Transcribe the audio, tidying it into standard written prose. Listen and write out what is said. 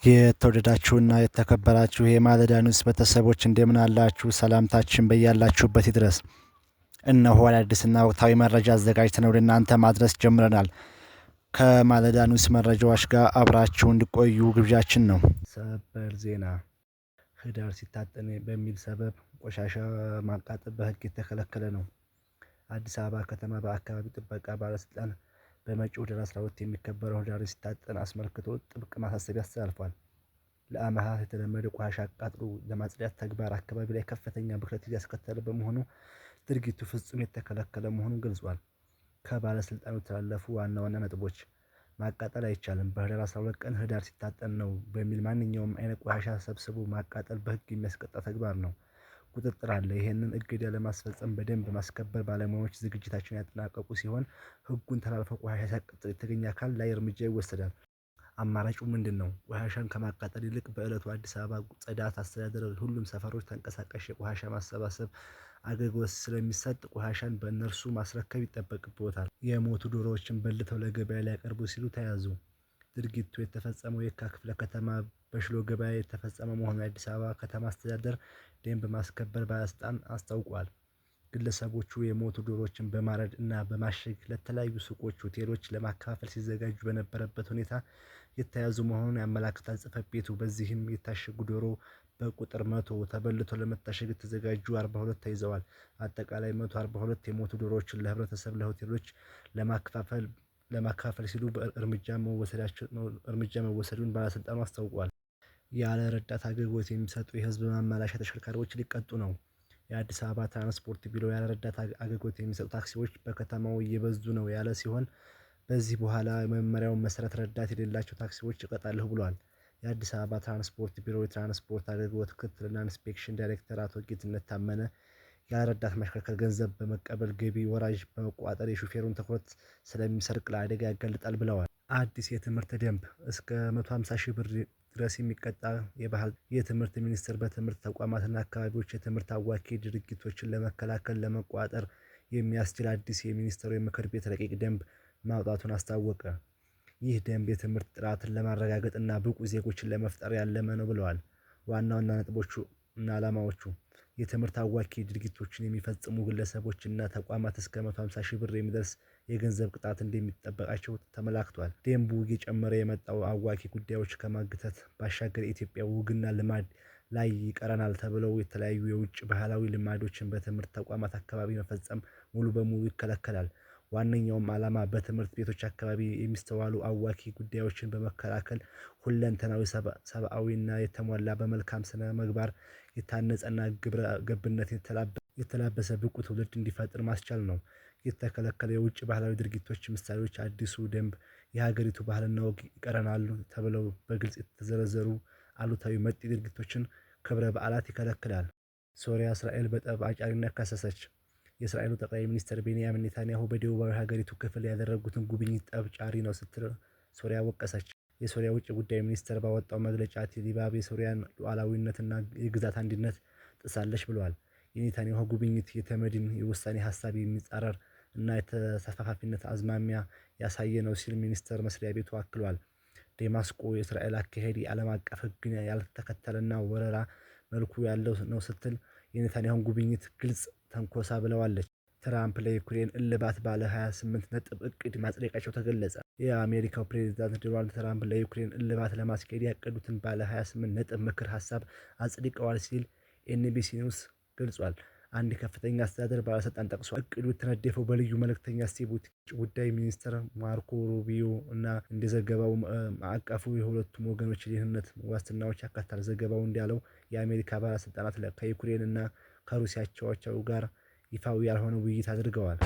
የተወደዳችሁና የተከበራችሁ የማለዳ ኒውስ ቤተሰቦች እንደምን አላችሁ? ሰላምታችን በያላችሁበት ይድረስ። እነሆ አዳዲስና ወቅታዊ መረጃ አዘጋጅተን ወደ እናንተ ማድረስ ጀምረናል። ከማለዳ ኒውስ መረጃዎች ጋር አብራችሁ እንዲቆዩ ግብዣችን ነው። ሰበር ዜና። ህዳር ሲታጠን በሚል ሰበብ ቆሻሻ ማቃጠል በህግ የተከለከለ ነው። አዲስ አበባ ከተማ በአካባቢ ጥበቃ ባለስልጣን በመጪው ህዳር 12 የሚከበረው ህዳር ሲታጠን አስመልክቶ ጥብቅ ማሳሰቢያ አስተላልፏል። ለዓመታት የተለመደ ቆሻሻ አቃጥሎ ለማጽዳት ተግባር አካባቢ ላይ ከፍተኛ ብክለት እያስከተለ በመሆኑ ድርጊቱ ፍጹም የተከለከለ መሆኑን ገልጿል። ከባለስልጣኑ የተላለፉ ዋና ዋና ነጥቦች ማቃጠል አይቻልም። በህዳር 12 ቀን ህዳር ሲታጠን ነው በሚል ማንኛውም አይነት ቆሻሻ ሰብስቦ ማቃጠል በህግ የሚያስቀጣ ተግባር ነው። ቁጥጥር አለ። ይህንን እገዳ ለማስፈጸም በደንብ ማስከበር ባለሙያዎች ዝግጅታቸውን ያጠናቀቁ ሲሆን ህጉን ተላልፎ ቆሻሻ ሲያቃጥል የተገኘ አካል ላይ እርምጃ ይወሰዳል። አማራጩ ምንድነው? ቆሻሻን ከማቃጠል ይልቅ በዕለቱ አዲስ አበባ ጽዳት አስተዳደር ሁሉም ሰፈሮች ተንቀሳቃሽ የቆሻሻ ማሰባሰብ አገልግሎት ስለሚሰጥ ቆሻሻን በእነርሱ ማስረከብ ይጠበቅብዎታል። የሞቱ ዶሮዎችን በልተው ለገበያ ሊያቀርቡ ሲሉ ተያዙ። ድርጊቱ የተፈጸመው የካ ክፍለ ከተማ በሽሎ ገበያ የተፈጸመ መሆኑን የአዲስ አበባ ከተማ አስተዳደር ደንብ ማስከበር ባለስልጣን አስታውቋል። ግለሰቦቹ የሞቱ ዶሮዎችን በማረድ እና በማሸግ ለተለያዩ ሱቆች፣ ሆቴሎች ለማከፋፈል ሲዘጋጁ በነበረበት ሁኔታ የተያዙ መሆኑን ያመለክታል ጽሕፈት ቤቱ። በዚህም የታሸጉ ዶሮ በቁጥር 100 ተበልተው ለመታሸግ የተዘጋጁ 42 ተይዘዋል። አጠቃላይ 142 የሞቱ ዶሮዎችን ለህብረተሰብ ለሆቴሎች ለማከፋፈል ሲሉ እርምጃ መወሰዱን ባለስልጣኑ አስታውቋል። ያለ ረዳት አገልግሎት የሚሰጡ የህዝብ ማመላለሻ ተሽከርካሪዎች ሊቀጡ ነው። የአዲስ አበባ ትራንስፖርት ቢሮ ያለ ረዳት አገልግሎት የሚሰጡ ታክሲዎች በከተማው እየበዙ ነው ያለ ሲሆን በዚህ በኋላ መመሪያውን መሰረት ረዳት የሌላቸው ታክሲዎች እቀጣለሁ ብሏል። የአዲስ አበባ ትራንስፖርት ቢሮ የትራንስፖርት አገልግሎት ክትትልና ኢንስፔክሽን ዳይሬክተር አቶ ጌትነት ታመነ ያለ ረዳት ማሽከርከር ገንዘብ በመቀበል ገቢ ወራጅ በመቆጣጠር የሹፌሩን ትኩረት ስለሚሰርቅ ለአደጋ ያጋልጣል ብለዋል። አዲስ የትምህርት ደንብ እስከ 150 ሺህ ብር ድረስ የሚቀጣ የትምህርት ሚኒስቴር በትምህርት ተቋማትና አካባቢዎች የትምህርት አዋኪ ድርጊቶችን ለመከላከል ለመቆጣጠር የሚያስችል አዲስ የሚኒስቴሩ የምክር ቤት ረቂቅ ደንብ ማውጣቱን አስታወቀ። ይህ ደንብ የትምህርት ጥራትን ለማረጋገጥ እና ብቁ ዜጎችን ለመፍጠር ያለመ ነው ብለዋል። ዋና ዋና ነጥቦቹ እና ዓላማዎቹ የትምህርት አዋኪ ድርጊቶችን የሚፈጽሙ ግለሰቦች እና ተቋማት እስከ 150 ሺህ ብር የሚደርስ የገንዘብ ቅጣት እንደሚጠበቃቸው ተመላክቷል። ደንቡ እየጨመረ የመጣው አዋኪ ጉዳዮች ከማግተት ባሻገር የኢትዮጵያ ወግና ልማድ ላይ ይቀረናል ተብለው የተለያዩ የውጭ ባህላዊ ልማዶችን በትምህርት ተቋማት አካባቢ መፈጸም ሙሉ በሙሉ ይከለከላል። ዋነኛውም ዓላማ በትምህርት ቤቶች አካባቢ የሚስተዋሉ አዋኪ ጉዳዮችን በመከላከል ሁለንተናዊ ሰብአዊና የተሟላ በመልካም ስነ ምግባር የታነጸና ግብረ ገብነት የተላበሰ ብቁ ትውልድ እንዲፈጠር ማስቻል ነው። የተከለከለ የውጭ ባህላዊ ድርጊቶች ምሳሌዎች አዲሱ ደንብ የሀገሪቱ ባህልና ወግ ይቀረናል ተብለው በግልጽ የተዘረዘሩ አሉታዊ መጤ ድርጊቶችን ክብረ በዓላት ይከለክላል። ሶሪያ እስራኤል በጠብ አጫሪነት ከሰሰች። የእስራኤሉ ጠቅላይ ሚኒስትር ቤንያሚን ኔታንያሁ በደቡባዊ ሀገሪቱ ክፍል ያደረጉትን ጉብኝት ጠብ ጫሪ ነው ስትል ሶሪያ ወቀሰች። የሶሪያ ውጭ ጉዳይ ሚኒስቴር ባወጣው መግለጫ ቴልአቪቭ የሶሪያን ሉዓላዊነትና የግዛት አንድነት ጥሳለች ብለዋል። የኔታንያሁ ጉብኝት የተመድን የውሳኔ ሀሳብ የሚጻረር እና የተሰፋፊነት አዝማሚያ ያሳየ ነው ሲል ሚኒስቴር መስሪያ ቤቱ አክሏል። ደማስቆ የእስራኤል አካሄድ የዓለም አቀፍ ሕግን ያልተከተለና ወረራ መልኩ ያለው ነው ስትል የኔታንያሁን ጉብኝት ግልጽ ትንኮሳ ብለዋለች። ትራምፕ ለዩክሬን እልባት ባለ 28 ነጥብ እቅድ ማጽደቃቸው ተገለጸ። የአሜሪካው ፕሬዝዳንት ዶናልድ ትራምፕ ለዩክሬን እልባት ለማስኬድ ያቀዱትን ባለ 28 ነጥብ ምክር ሀሳብ አጽድቀዋል ሲል ኤንቢሲ ኒውስ ገልጿል። አንድ ከፍተኛ አስተዳደር ባለስልጣን ጠቅሷል። እቅዱ የተነደፈው በልዩ መልእክተኛ ስቲቭ ውጭ ጉዳይ ሚኒስትር ማርኮ ሩቢዮ እና እንደዘገባው ማዕቀፉ የሁለቱም ወገኖች የደህንነት ዋስትናዎች ያካትታል። ዘገባው እንዳለው የአሜሪካ ባለስልጣናት ከዩክሬን እና ከሩሲያ አቻዎቻቸው ጋር ይፋዊ ያልሆነ ውይይት አድርገዋል።